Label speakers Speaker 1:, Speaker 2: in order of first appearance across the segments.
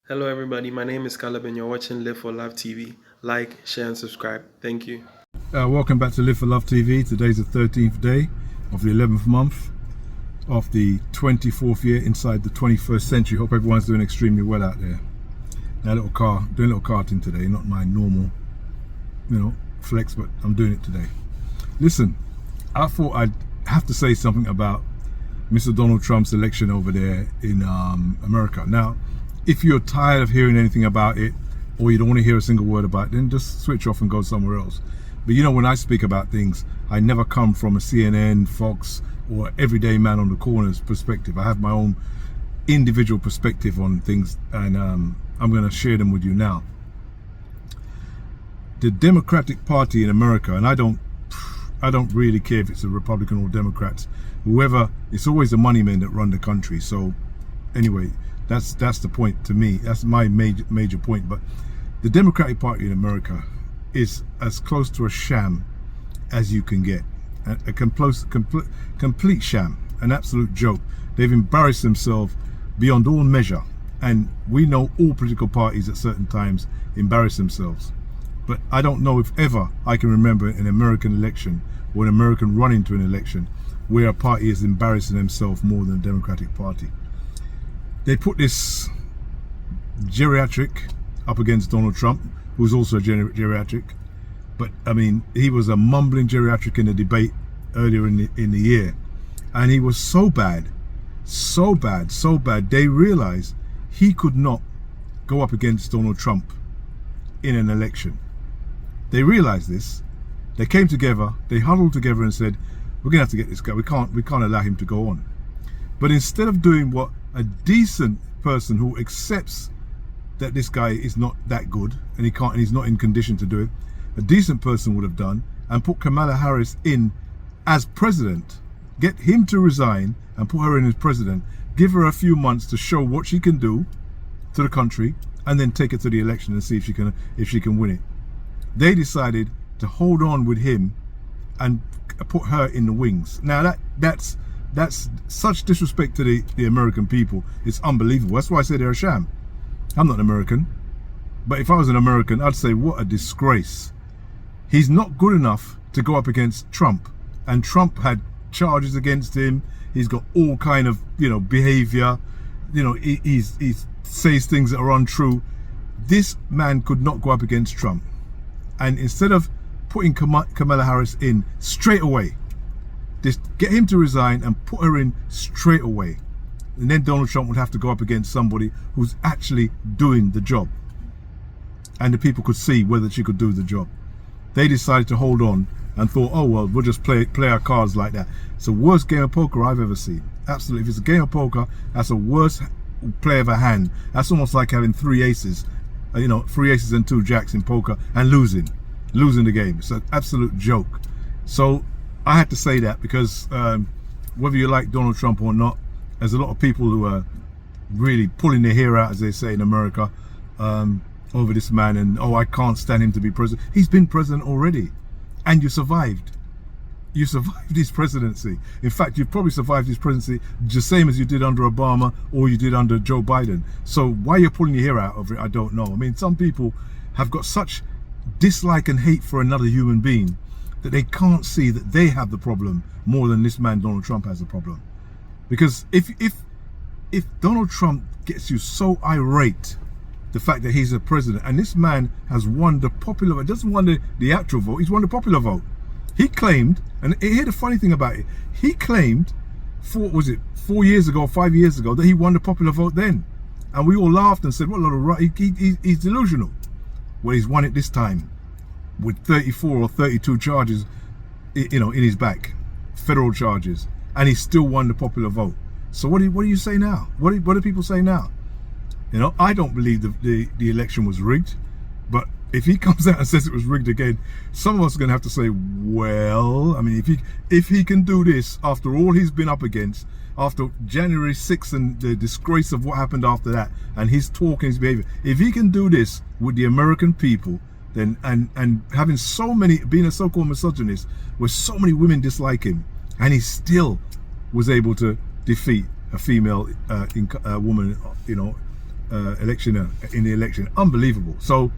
Speaker 1: Hello, everybody. My name is Caleb, and you're watching Live for Love TV. Like, share, and subscribe. Thank you.
Speaker 2: Welcome back to Live for Love TV. Today's the 13th day of the 11th month of the 24th year inside the 21st century. Hope everyone's doing extremely well out there. Now, doing a little karting today, not my normal, flex, but I'm doing it today. Listen, I thought I'd have to say something about Mr. Donald Trump's election over there in America. Now, if you're tired of hearing anything about it, or you don't want to hear a single word about it, then just switch off and go somewhere else. But when I speak about things, I never come from a CNN, Fox, or everyday man on the corner's perspective. I have my own individual perspective on things, and I'm going to share them with you now. The Democratic Party in America, and I don't really care if it's a Republican or Democrats, whoever, it's always the money men that run the country. So anyway, that's the point to me. That's my major point. But the Democratic Party in America is as close to a sham as you can get. A complete sham, an absolute joke. They've embarrassed themselves beyond all measure. And we know all political parties at certain times embarrass themselves. But I don't know if ever I can remember an American election or an American run into an election where a party is embarrassing themselves more than the Democratic Party. They put this geriatric up against Donald Trump, who's also a geriatric. But I mean, he was a mumbling geriatric in the debate earlier in the year. And he was so bad, they realized he could not go up against Donald Trump in an election. They realized this. They came together, they huddled together and said, we're gonna have to get this guy. We can't allow him to go on. But instead of doing what a decent person who accepts that this guy is not that good and he's not in condition to do it, a decent person would have done and put Kamala Harris in as president, get him to resign and put her in as president, give her a few months to show what she can do to the country, and then take it to the election and see if she can win it. They decided to hold on with him and put her in the wings. Now that's such disrespect to the American people. It's unbelievable. That's why I say they're a sham. I'm not an American, but if I was an American, I'd say what a disgrace. He's not good enough to go up against Trump, and Trump had charges against him. He's got all kind of behavior. He says things that are untrue. This man could not go up against Trump, and instead of putting Kamala Harris in straight away, just get him to resign and put her in straight away. And then Donald Trump would have to go up against somebody who's actually doing the job. And the people could see whether she could do the job. They decided to hold on and thought, oh, well, we'll just play our cards like that. It's the worst game of poker I've ever seen. Absolutely. If it's a game of poker, that's the worst play of a hand. That's almost like having three aces and two jacks in poker and losing the game. It's an absolute joke. So I had to say that because whether you like Donald Trump or not, there's a lot of people who are really pulling their hair out, as they say in America, over this man, and I can't stand him to be president. He's been president already, and you survived. You survived his presidency. In fact, you've probably survived his presidency the same as you did under Obama or you did under Joe Biden. So why you're pulling your hair out over it, I don't know. I mean, some people have got such dislike and hate for another human being that they can't see that they have the problem more than this man Donald Trump has the problem. Because if Donald Trump gets you so irate, the fact that he's a president, and this man has won the popular vote, doesn't won the actual vote, he's won the popular vote. He claimed, and here's the funny thing about it, he claimed 4 years ago, 5 years ago, that he won the popular vote then. And we all laughed and said, what a lot of right, he's delusional. Well, he's won it this time with 34 or 32 charges, in his back, federal charges, and he still won the popular vote. So what do you say now? What do people say now? I don't believe the election was rigged, but if he comes out and says it was rigged again, some of us are going to have to say, well, I mean, if he can do this after all he's been up against, after January 6th and the disgrace of what happened after that, and his talk and his behavior, if he can do this with the American people, then and having being a so-called misogynist, where so many women dislike him, and he still was able to defeat a female woman, election in the election. Unbelievable. So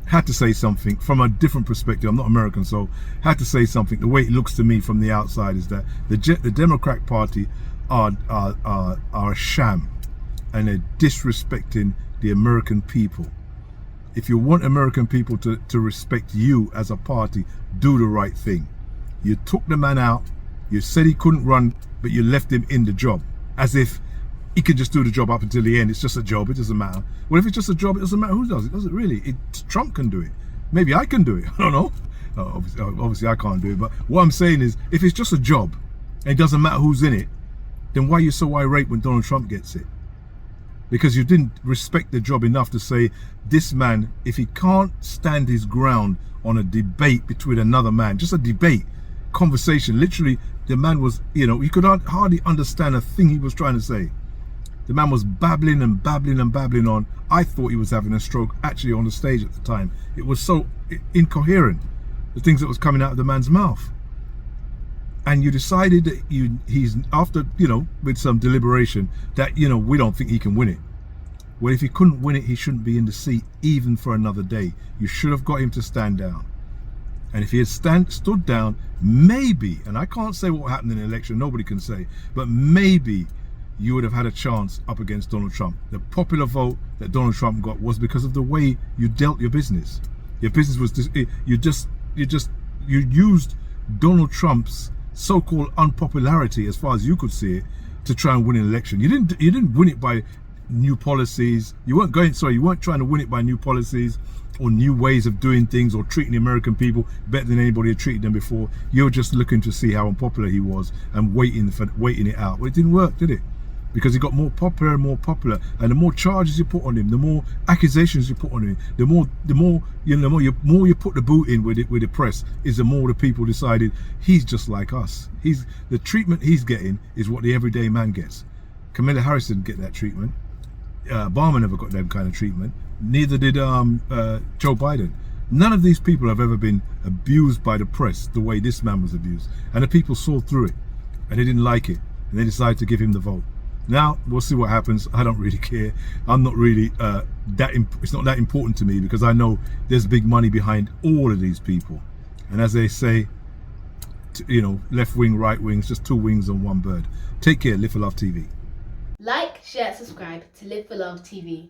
Speaker 2: had to say something from a different perspective. I'm not American, so had to say something. The way it looks to me from the outside is that the Democratic Party are a sham, and they're disrespecting the American people. If you want American people to respect you as a party, do the right thing. You took the man out, you said he couldn't run, but you left him in the job, as if he can just do the job up until the end. It's just a job, it doesn't matter. Well, if it's just a job, it doesn't matter who does it, does it really? Trump can do it. Maybe I can do it, I don't know. Obviously I can't do it, but what I'm saying is, if it's just a job, and it doesn't matter who's in it, then why are you so irate when Donald Trump gets it? Because you didn't respect the job enough to say, this man, if he can't stand his ground on a debate between another man, just a debate, conversation, literally, the man was, you could hardly understand a thing he was trying to say. The man was babbling and babbling and babbling on. I thought he was having a stroke actually on the stage at the time. It was so incoherent, the things that was coming out of the man's mouth. And you decided that he's after, with some deliberation, that, we don't think he can win it. Well, if he couldn't win it, he shouldn't be in the seat even for another day. You should have got him to stand down. And if he had stood down, maybe, and I can't say what happened in the election, nobody can say, but maybe you would have had a chance up against Donald Trump. The popular vote that Donald Trump got was because of the way you dealt your business. Your business was you used Donald Trump's so-called unpopularity, as far as you could see it, to try and win an election. You didn't win it by new policies. You weren't trying to win it by new policies or new ways of doing things or treating the American people better than anybody had treated them before. You were just looking to see how unpopular he was and waiting it out. Well, it didn't work, did it? Because he got more popular and more popular, and the more charges you put on him, the more accusations you put on him, the more you put the boot in with the press, is the more the people decided he's just like us. The treatment he's getting is what the everyday man gets. Kamala Harris didn't get that treatment. Obama never got that kind of treatment. Neither did Joe Biden. None of these people have ever been abused by the press the way this man was abused, and the people saw through it, and they didn't like it, and they decided to give him the vote. Now we'll see what happens. I don't really care. I'm not really it's not that important to me, because I know there's big money behind all of these people, and as they say, left wing, right wing, it's just two wings on one bird. Take care. Live for Love TV.
Speaker 3: Like, share, subscribe to Live for Love TV.